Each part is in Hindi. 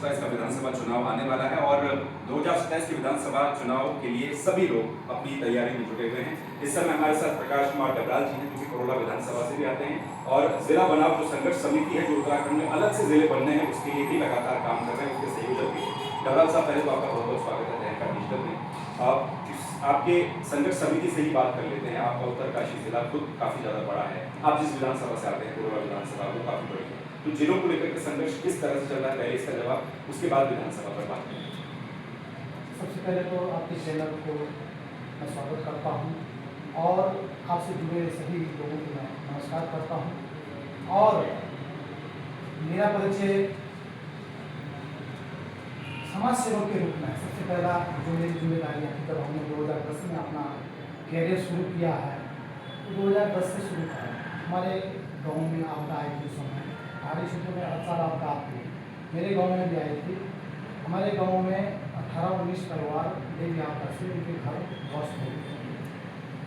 2027 का विधानसभा चुनाव आने वाला है और 2027 के विधानसभा चुनाव के लिए सभी लोग अपनी तैयारी में जुटे हुए हैं। इस समय हमारे साथ प्रकाश कुमार डबराल जी हैं, जो कि करोला विधानसभा से भी आते हैं और जिला बनाव जो संघर्ष समिति है जो उत्तराखंड में अलग से जिले बनने हैं उसके लिए भी लगातार काम कर रहे हैं, उसके संयोजक भी। डबराल साहब, पहले तो आपका बहुत बहुत स्वागत है तहलका डिजिटल में। आपके संघर्ष समिति से ही बात कर लेते हैं। आपका उत्तरकाशी जिला खुद काफी ज्यादा बड़ा है, आप जिस विधानसभा से आते हैं करोला विधानसभा वो काफी बड़ी है, तो जिलों को लेकर के संघर्ष किस तरह से चल रहा है, पहले इसका जवाब, उसके बाद विधानसभा पर बात करें। सबसे पहले तो आपके चैनल को मैं स्वागत करता हूं और आपसे जुड़े सभी लोगों को मैं नमस्कार करता हूं। और मेरा परिचय समाज सेवक के रूप में सबसे पहला जो मेरी जिम्मेदारी है, जब हमने 2010 में अपना कैरियर शुरू किया है तो 2010 से शुरू किया। हमारे गाँव में आपदा आई थी, समय पहाड़ी क्षेत्रों में हर साल आपदा आती है, मेरे गाँव में भी आई थी। हमारे गांव में 18-19 परिवार देवी आपदा से उनके घर ध्वस्त हो गए।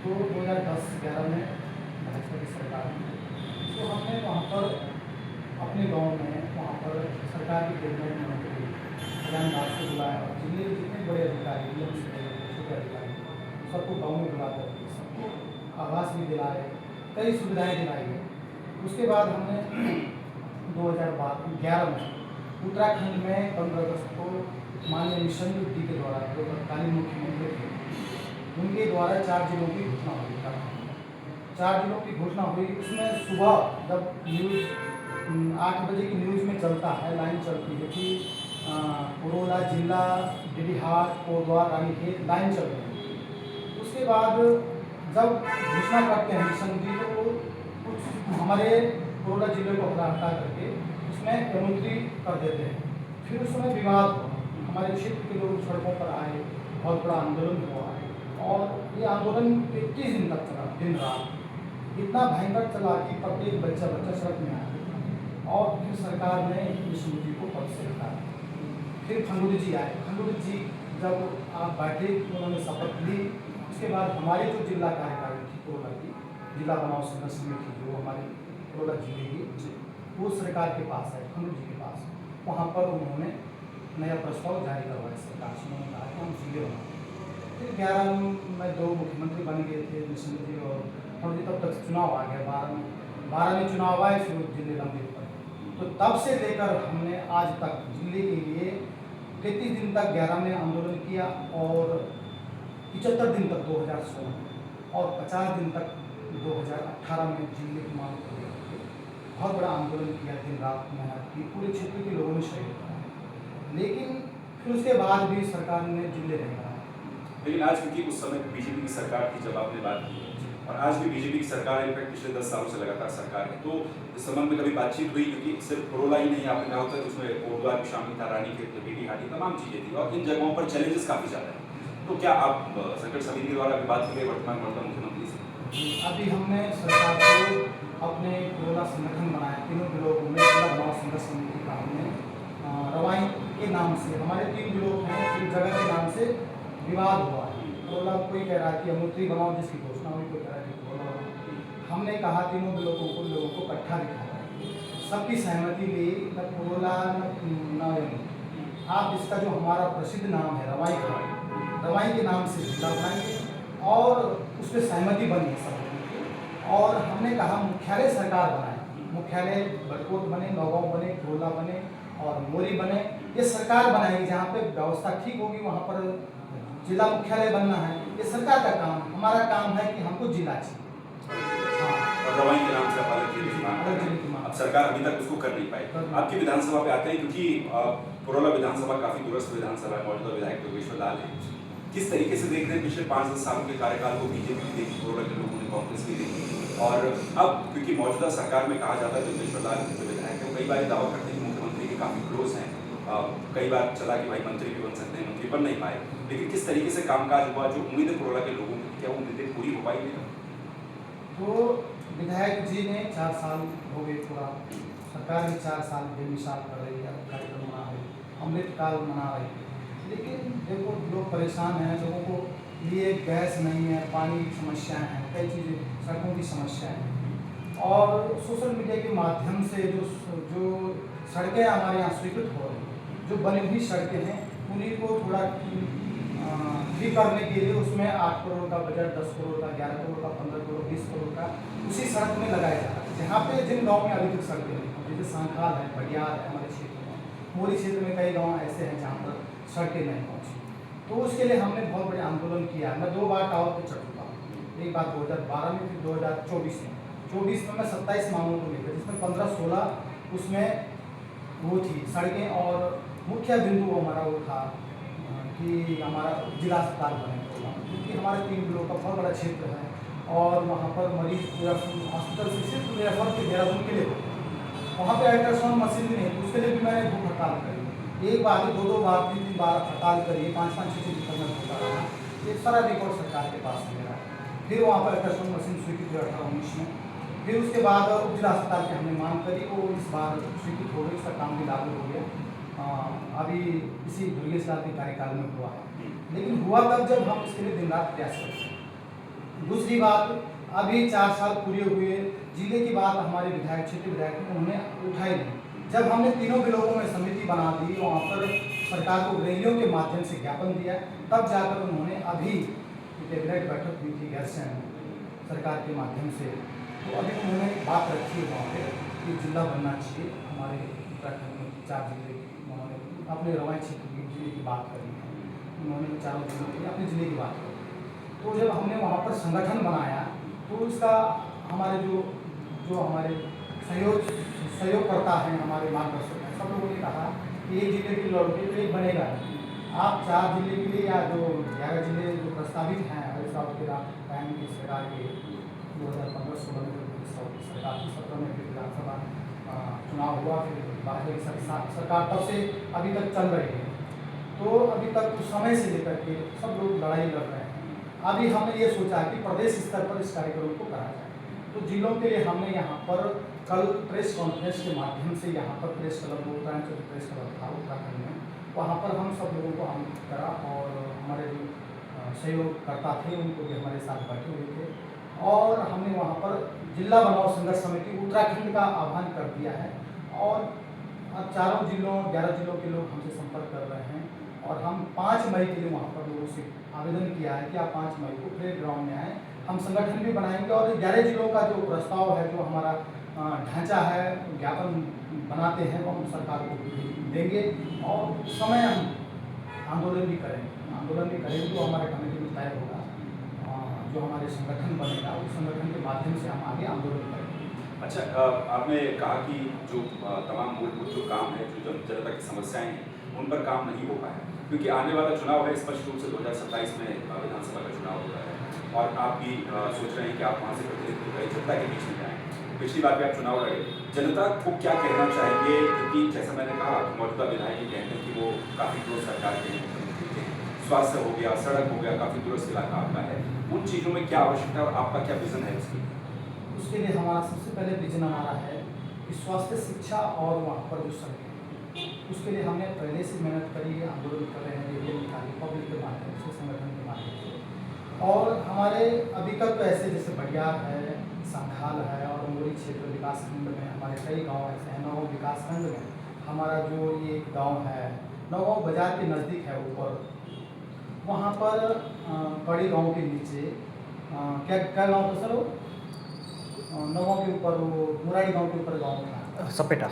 तो 2010-11 में भाजपा की सरकार में तो हमने वहाँ पर अपने गांव में वहाँ पर सरकार की कैबिनेट मंत्री कल्याणदास को बुलाया और जिले के जितने बड़े अधिकारी, छोटे अधिकारी, सबको गाँव में बुला करके सबको आवास भी दिलाए, कई सुविधाएँ दिलाई है। उसके बाद हमने 2011 में उत्तराखंड में 15 अगस्त को माननीय मिशन युक्ति के द्वारा जो तत्कालीन मुख्यमंत्री थे उनके द्वारा 4 जिलों की घोषणा हुई। 4 जिलों की घोषणा हुई, उसमें सुबह जब न्यूज़ 8 बजे की न्यूज़ में चलता है, लाइन चलती है कि करोला जिला, डिलीहाट, कोटद्वार, रानीखेत लाइन चल रही है। उसके बाद जब घोषणा करते हैं मिशन की तो कुछ हमारे करोला जिले को हटा करके उसमें प्रमुखी कर देते हैं। फिर उस समय विवाद हुआ, हमारे क्षेत्र के लोग सड़कों पर आए, बहुत बड़ा आंदोलन हुआ और ये आंदोलन 21 दिन तक चला, दिन रात इतना भयंकर चला कि प्रत्येक बच्चा सड़क में आया और फिर सरकार ने इस मुद्दे को पद से हटाया। फिर खंडूरी जी आए, खंडूरी जी जब आप बैठे उन्होंने शपथ ली। उसके बाद हमारी जो जिला कार्यकारिणी थी करोला की, जिला बनाव संघर्ष समिति जो हमारी करोला जिले की, वो सरकार के पास है, खंडूरी जी के पास। वहाँ पर उन्होंने नया प्रस्ताव जारी करवाया सरकार से, उन्होंने कहा कि हम जिले बनाएं। फिर 11 में 2 मुख्यमंत्री बन गए थे, मिशन जी और खंडूरी, तब तक चुनाव आ गया, 12 में चुनाव आए, फिर जिले लंबे पड़े। तो तब से लेकर हमने आज तक जिले के लिए 33 दिन तक 11 में आंदोलन किया और 75 दिन तक 2016 और 50 दिन तक 2018 में जिले की मांग को लेकर बहुत बड़ा आंदोलन किया, दिन रात मेहनत की, पूरे क्षेत्र के लोगों ने सहयोग किया। लेकिन फिर उसके बाद भी सरकार ने जिले नहीं बनाया। लेकिन आज क्योंकि उस समय बीजेपी की सरकार की जब आपने बात की और आज भी बीजेपी की सरकार इनफैक्ट पिछले 10 सालों से लगातार सरकार है, तो इस संबंध में कभी बातचीत हुई? क्योंकि सिर्फ करोला ही नहीं, आपने कहा होता है उसमें कोटद्वार भी शामिल था, रानीखेत, डीडीहाटी, तमाम चीजें थी और इन जगहों पर चैलेंजेस काफी ज्यादा है। तो क्या आप संकट समिति के द्वारा बात करें वर्तमान मुख्यमंत्री से? अभी हमने सरकार को अपने करोला संगठन बनाया, तीनों जिलों में जिला बनाव संघर्ष समिति का हमने रवाई के नाम से, हमारे 3 जिलों हैं, 3 जगह के नाम से विवाद हुआ है। करोला कोई कह रहा है कि अमूर्ति बनाओ जिसकी घोषणा हुई, कोई कह रहा है कि करोला बनाओ। हमने कहा तीनों जिलों को इकट्ठा दिखाया, सबकी सहमति ली, न करोला न आप इसका जो हमारा प्रसिद्ध नाम है रवाई का, रवाई के नाम से जिला बनाएंगे और उस पर सहमति बनी है सब की। और हमने कहा मुख्यालय सरकार बनाए, मुख्यालय बड़कोट बने, नौगांव बने, करोला बने और मोरी बने, ये सरकार बनाएगी। जहाँ पे व्यवस्था ठीक होगी वहाँ पर जिला मुख्यालय बनना है, ये सरकार का काम। हमारा काम है कि हमको जिला चाहिए। और रवाई के नाम से अलग जिले की मांग, अब सरकार अभी तक उसको कर नहीं पाई। आपकी विधानसभा पे आते हैं, क्योंकि करोला विधानसभा काफी दूरस्थ विधानसभा है, मौजूदा विधायक योगेश्वर लाल है। किस तरीके से देख रहे हैं पिछले 5-10 सालों के कार्यकाल को? बीजेपी भी देखी, करोला के लोगों ने कांग्रेस भी देखी और अब क्योंकि मौजूदा सरकार में कहा जाता है योगेश्वर लाल जो विधायक है कई बार दावा करते हैं कि मुख्यमंत्री के काफी क्लोज हैं, कई बार चला कि भाई मंत्री भी बन सकते हैं, मंत्री बन नहीं पाए। लेकिन किस तरीके से कामकाज हुआ, जो उम्मीदें करोला के लोगों की, क्या उम्मीदें पूरी हो पाई? तो विधायक जी ने 4 साल हो गए, पूरा सरकार भी 4 साल बेमिसाल कर रही है, कार्यक्रम मना रही, अमृतकाल मना रही है। लेकिन देखो लोग परेशान हैं, लोगों को लिए गैस नहीं है, पानी की समस्याएं हैं, कई चीज़ें, सड़कों की समस्याएं हैं और सोशल मीडिया के माध्यम से जो सड़कें हमारे यहाँ स्वीकृत हो रही हैं जो बनी हुई सड़कें हैं उन्हीं को थोड़ा ठीक करने के लिए उसमें 8 करोड़ का बजट, 10 करोड़ का, 11 करोड़ का, 15 करोड़, 20 करोड़ का उसी सड़क में लगाया जा रहा है। जहाँ पे जिन गाँव में अभी तक सड़कें नहीं पहुँची, जैसे सांखाल है, बडियार है हमारे क्षेत्र में, मोरी क्षेत्र में कई गाँव ऐसे हैं जहाँ पर सड़कें नहीं पहुँची। तो उसके लिए हमने बहुत बड़े आंदोलन किया है। मैं 2 बार टावर पर चढ़ चुका हूँ, एक बार 2012 में, फिर 2024 में। 24 में मैं 27 मांगों को लेकर, जिसमें 15-16 उसमें वो थी सड़कें, और मुख्य बिंदु हमारा वो था कि हमारा जिला अस्पताल बने, क्योंकि हमारे 3 जिलों का बहुत बड़ा क्षेत्र है और वहाँ पर मरीज हॉस्पिटल से सिर्फ रेफर के देहरादून के लिए होते हैं। वहाँ पे अल्ट्रासाउंड मशीन भी नहीं, तो उसके लिए भी मैंने भूख हड़ताल करी, एक बार ही 2-2 बार, 3-3 बार हड़ताल करी, 5-5, 6-6 दिन तक होता रहा। ये सारा रिकॉर्ड सरकार के पास है मेरा। फिर वहाँ पर अल्ट्रासाउंड मशीन स्वीकृत हुई 18-19 में। फिर उसके बाद उप जिला अस्पताल की हमने मांग करी, वो इस बार स्वीकृत हो गई, उसका काम भी लागू हो गया। अभी इसी दुर्गेश लाल के कार्यकाल में हुआ है, लेकिन हुआ तब जब हम इसके लिए दिन रात प्रयास करते हैं। दूसरी बात, अभी 4 साल पूरे हुए, जिले की बात हमारे विधायक, क्षेत्रीय विधायक ने उन्होंने उठाई नहीं। जब हमने तीनों ब्लॉकों में समिति बना दी, वहाँ पर सरकार को रैलियों के माध्यम से ज्ञापन दिया, तब जाकर उन्होंने अभी कैबिनेट बैठक हुई थी गैरसैंण सरकार के माध्यम से, तो अभी उन्होंने बात रखी है वहाँ पे कि जिला बनना चाहिए हमारे उत्तराखंड में 4 जिले। उन्होंने अपने रवाई क्षेत्र की जिले की बात करी है, उन्होंने 4 जिलों के अपने जिले की बात करी। तो जब हमने वहाँ पर संगठन बनाया, तो इसका हमारे जो हमारे सहयोगकर्ता हैं, हमारे मार्गदर्शक हैं, सब लोगों ने कहा कि एक जिले के लड़के तो एक बनेगा, आप 4 जिले के लिए या जो 11 जिले जो प्रस्तावित हैं हरीश रावत के टाइम की सरकार के 2015-16 में सरकार की 17 में फिर विधानसभा चुनाव हुआ, फिर भाजपा की सरकार तब से अभी तक चल रही है। तो अभी तक उस समय से लेकर के सब लोग लड़ाई लड़ रहे हैं। अभी हमने ये सोचा कि प्रदेश स्तर पर इस कार्यक्रम को कराया जाए, तो जिलों के लिए हमने यहाँ पर कल प्रेस कॉन्फ्रेंस के माध्यम से, यहाँ पर press club, Uttaranchal press club था उत्तराखंड में, वहाँ पर हम सब लोगों को हम करा, और हमारे जो सहयोगकर्ता थे उनको भी हमारे साथ बैठे हुए थे, और हमने वहाँ पर जिला बनाओ संघर्ष समिति उत्तराखंड का आह्वान कर दिया है। और अब 4 जिलों 11 जिलों के लोग हमसे संपर्क कर रहे हैं, और हम 5 मई के लिए वहाँ पर लोगों से आवेदन किया है कि आप 5 मई को परेड ग्राउंड में आएँ। हम संगठन भी बनाएंगे, और 11 जिलों का जो प्रस्ताव है, जो हमारा ढांचा है, ज्ञापन बनाते हैं, वो हम सरकार को देंगे, और समय हम आंदोलन भी करेंगे तो हमारे कमेटी में तय होगा, जो हमारे संगठन बनेगा, उस संगठन के माध्यम से हम आगे आंदोलन करेंगे। अच्छा, आपने कहा कि जो तमाम मूलभूत जो काम है, जो जनता की समस्याएं हैं, उन पर काम नहीं हो पाया, क्योंकि आने वाला चुनाव है, स्पष्ट रूप से 2027 में विधानसभा का चुनाव हो रहा है, और आप भी सोच रहे हैं कि आप वहाँ से प्रतिनिधित्व करें, जनता के बीच में जाएँ। पिछली बार भी आप चुनाव लड़े, जनता को क्या कहना चाहेंगे? क्योंकि जैसा मैंने कहा, मौजूदा विधायक ये कहते हैं कि वो काफ़ी दूर सरकार के हैं, स्वास्थ्य हो गया, सड़क हो गया, काफ़ी दूरस्थ इलाका आपका है, उन चीज़ों में क्या आवश्यकता है और आपका क्या विजन है इसकी? उसके लिए हमारा सबसे पहले विजन हमारा है कि स्वास्थ्य, शिक्षा और वहाँ पर जो सड़कें, उसके लिए हमने पहले से मेहनत करी है, आंदोलन कर रहे हैं, रेडियो निकाली पब्लिक के माध्यम से, संगठन के माध्यम से, और हमारे अभी तक तो ऐसे जैसे बडियार है, सांखाल है, और मोरी क्षेत्र विकासखंड में हमारे कई गाँव ऐसे हैं। नौगांव विकासखंड में हमारा जो ये गाँव है, नौगांव बाजार के नज़दीक है ऊपर, वहाँ पर कड़ी गांव के नीचे क्या गांव था सर, वो नौगांव के ऊपर, वो मुरारी गांव के ऊपर गांव था, सपेटा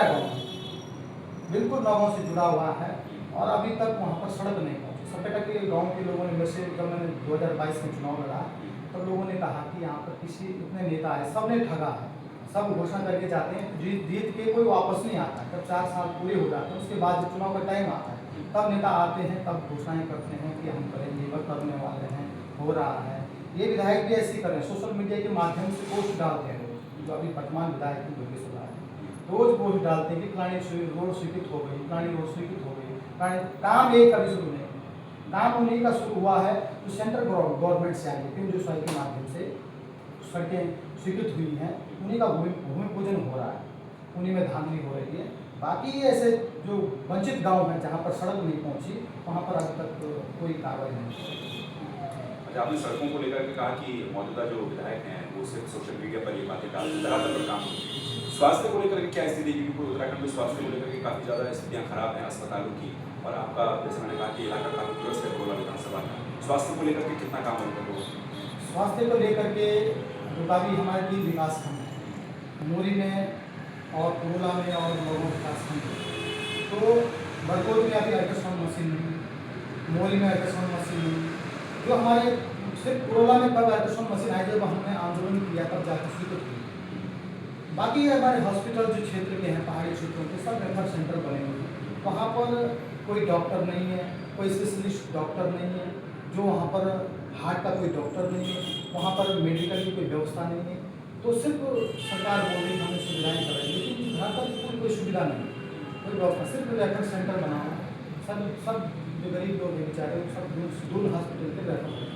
गांव, बिल्कुल नौगांव से जुड़ा हुआ है, और अभी तक वहाँ पर सड़क नहीं पहुँची। सपेटा के गांव के लोगों ने, वैसे जब मैंने 2022 में चुनाव लड़ा, तब लोगों ने कहा कि यहाँ पर किसी इतने नेता है, सब ने ठगा है, सब घोषणा करके जाते हैं, जीत के कोई वापस नहीं आता। जब 4 साल पूरे हो जाते हैं, उसके बाद जब चुनाव का टाइम आता है, तब नेता आते हैं, तब घोषणाएं करते हैं कि हम करेंगे, वह करने वाले हैं, हो रहा है। ये विधायक भी ऐसे ही कर रहे हैं, सोशल मीडिया के माध्यम से पोस्ट डालते हैं रोज, जो अभी वर्तमान विधायक की दुर्गेश लाल रोज पोस्ट डालते हैं कि फलानी रोड स्वीकृत हो गई, फलानी रोड स्वीकृत हो गई, काम एक कभी शुरू नहीं, काम उन्हीं का शुरू हुआ है जो सेंट्रल गवर्नमेंट से आई है, PMJSY के माध्यम से सड़कें स्वीकृत हुई हैं, उन्हीं का भूमि पूजन हो रहा है, उन्हीं में धांधली हो रही है। बाकी ऐसे जो वंचित गांव हैं जहां पर सड़क नहीं पहुंची, वहां पर अभी तक कोई कार्रवाई नहीं। अच्छा, आपने सड़कों को लेकर के कहा कि मौजूदा जो विधायक हैं वो सिर्फ सोशल मीडिया पर ये बातें डालते, धरातल पर काम स्वास्थ्य को लेकर के क्या स्थिति है? क्योंकि उत्तराखंड में स्वास्थ्य को लेकर के काफ़ी ज़्यादा स्थितियाँ खराब हैं अस्पतालों की, और आपका जैसे मैंने कहा कि इलाका काफ़ी ग्रस्त है कोरोला विधानसभा का। स्वास्थ्य को लेकर के कितना काम होता है? स्वास्थ्य को लेकर के मुताबिक हमारे 3 विकास खंड हैं, मोरी में और कोरोला में और मऊ विकास खंड में। तो बरकोट में अभी अल्ट्रासाउंड मशीन नहीं, मोरी में अल्ट्रासाउंड मशीन नहीं। जो हमारे सिर्फ कोरोला में कब अल्ट्रासाउंड मशीन आई, जब हमने आंदोलन किया तब जाकर स्वीकृत हुई। बाकी हमारे हॉस्पिटल जो क्षेत्र के हैं, पहाड़ी क्षेत्रों के, सब रेफर सेंटर बने हुए हैं। वहाँ पर कोई डॉक्टर नहीं है, कोई स्पेशलिस्ट डॉक्टर नहीं है, जो वहाँ पर हार्ट का कोई डॉक्टर नहीं है, वहाँ पर मेडिकल की कोई व्यवस्था नहीं है। तो सिर्फ सरकार बोल रही हमें सुविधाएँ कर रही है, लेकिन घर पर कोई सुविधा नहीं, कोई व्यवस्था। सिर्फ रेफर सेंटर बना हुआ है। सब जो गरीब लोग हैं बेचारे, सब दूर हॉस्पिटल के रेफर हैं।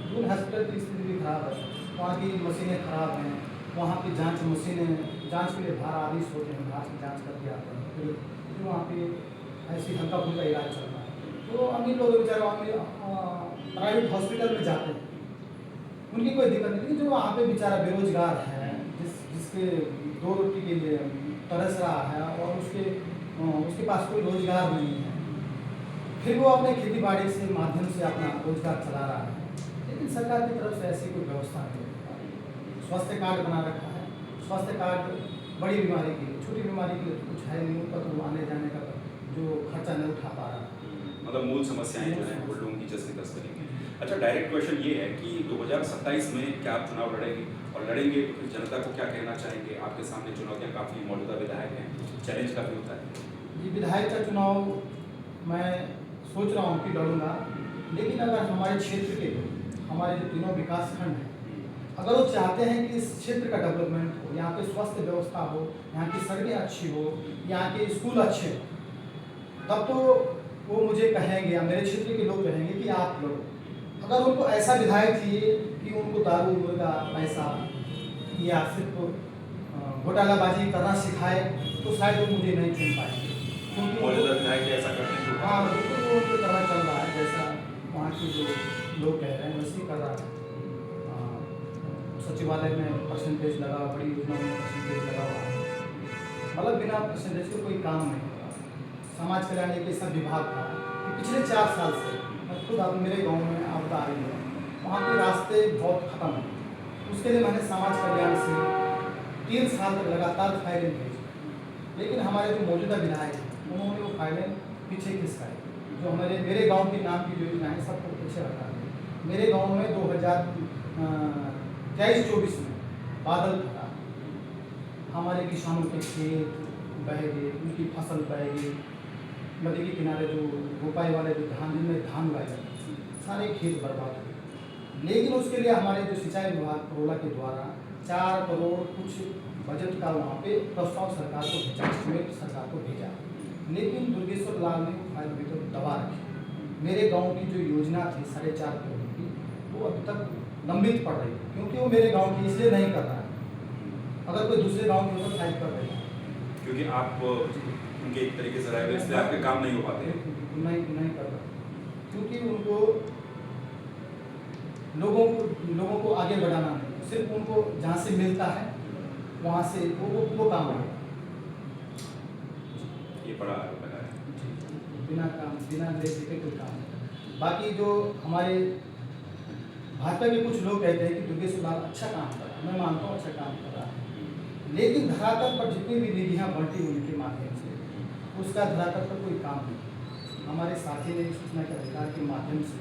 दूर हॉस्पिटल की स्थिति भी खराब है, वहाँ की मशीनें खराब हैं, वहाँ की जांच मशीनें, जांच के लिए बाहर आदेश होते हैं, बाहर की जांच करके आते हैं, फिर वहाँ पे ऐसी हल्का फुल्का इलाज चल रहा है। तो अमीर लोग बेचारे वहाँ प्राइवेट हॉस्पिटल में जाते हैं, उनकी कोई दिक्कत नहीं। लेकिन जो वहाँ पे बेचारा बेरोजगार है, जिसके 2 रोटी के लिए तरस रहा है और उसके पास कोई रोजगार नहीं है, फिर वो अपने खेती बाड़ी से माध्यम से अपना रोजगार चला रहा है, लेकिन सरकार की तरफ से ऐसी कोई व्यवस्था नहीं है। स्वास्थ्य कार्ड बना रखा है, स्वास्थ्य कार्ड बड़ी बीमारी के लिए, छोटी बीमारी के लिए तो कुछ है नहीं, उनका तो आने जाने का जो खर्चा नहीं उठा पा रहा। मतलब मूल समस्याएं जो हैं वो लोगों की जैसे तस्करी की। अच्छा, डायरेक्ट क्वेश्चन ये है कि 2027 में क्या आप चुनाव लड़ेंगे, और लड़ेंगे तो फिर जनता को क्या कहना चाहेंगे? आपके सामने चुनौतियाँ काफ़ी, मौजूदा विधायक हैं, चैलेंज काफ़ी होता है। जी, विधायक का चुनाव मैं सोच रहा हूँ कि लड़ूंगा, लेकिन अगर हमारे क्षेत्र के लोग, हमारे जो तीनों विकास खंड हैं, अगर वो चाहते हैं कि इस क्षेत्र का डेवलपमेंट हो, यहाँ पे स्वास्थ्य व्यवस्था हो, यहाँ की सड़कें अच्छी हो, यहाँ के स्कूल अच्छे हो, तब तो वो मुझे कहेंगे या मेरे क्षेत्र के लोग कहेंगे कि आप लड़ो। अगर उनको ऐसा विधायक चाहिए कि उनको दारू मुर्गा पैसा या सिर्फ घोटालाबाजी करना सिखाए, तो शायद वो मुझे नहीं चुन पाएंगे, क्योंकि मौजूदा विधायक ऐसा करते हैं। हाँ, बिल्कुल वो उनकी तरह चल रहा है, जैसा वहाँ के जो लोग कह रहे हैं वैसे कर रहा है। सचिवालय में परसेंटेज लगा, बड़ी योजनाओं में परसेंटेज लगा हुआ है, मतलब बिना परसेंटेज के कोई काम नहीं होगा। समाज कल्याण एक ऐसा विभाग था कि पिछले 4 साल से, मैं खुद अब मेरे गांव में आपदा आ रही है, वहाँ के रास्ते बहुत ख़त्म हैं। उसके लिए मैंने समाज कल्याण से 3 साल तक लगातार फाइलें भेजी, लेकिन हमारे जो मौजूदा विधायक हैं उन्होंने वो फाइलें पीछे खिसकाई। जो मेरे गांव के नाम की जो योजना है सबको पीछे रखा है। मेरे गांव में 2023-24 में बादल फटा, हमारे किसानों के खेत बह गए, उनकी फसल बह गई, नदी के किनारे जो रोपाई वाले जो जिनमें धान उगाए जाते सारे खेत बर्बाद हुए। लेकिन उसके लिए हमारे जो सिंचाई विभाग कोरोला के द्वारा 4 करोड़ कुछ बजट का वहाँ पे प्रस्ताव सरकार को भेजा, एस्टिमेट सरकार को भेजा, लेकिन दुर्गेश्वर लाल ने वो फाइल अभी तक दबा रखी। मेरे गांव की जो योजना थी 4.5 करोड़ की, वो अभी तक लंबित पड़ रही है, क्योंकि वो मेरे गांव की इसलिए नहीं कर रहा है। अगर कोई दूसरे गांव की होता शायद कर रही है, क्योंकि आप उनके एक तरीके से रहे, इसलिए आपके काम नहीं हो पाते। नहीं कर रहा, क्योंकि उनको लोगों को आगे बढ़ाना नहीं, सिर्फ उनको जहाँ से मिलता है वहाँ से वो काम है। ये बड़ा आरोप लगा है। बिना देश के कोई काम नहीं। बाकी जो हमारे भाजपा के कुछ लोग कहते हैं कि दुर्गेश्वर लाल अच्छा काम कर रहा है, मैं मानता हूँ अच्छा काम कर रहा है, लेकिन धरातल पर जितनी भी निधियाँ बढ़ती उनके माध्यम से, उसका धरातल पर कोई काम नहीं। हमारे साथी ने सूचना के अधिकार के माध्यम से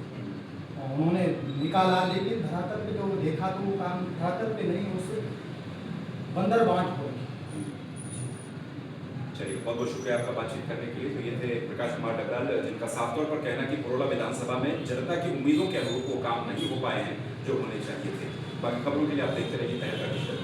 उन्होंने निकाला, लेकिन धरातल पे जो देखा तो वो काम धरातल पे नहीं, उससे बंदर बांट हो रही। चलिए, बहुत बहुत शुक्रिया आपका बातचीत करने के लिए। तो ये थे प्रकाश कुमार डबराल, जिनका साफ तौर पर कहना कि कोरोला विधानसभा में जनता की उम्मीदों के अनुरूप वो काम नहीं हो पाए हैं जो होने चाहिए थे। बाकी खबरों के लिए आप देखते रहिए तहलका डिजिटल।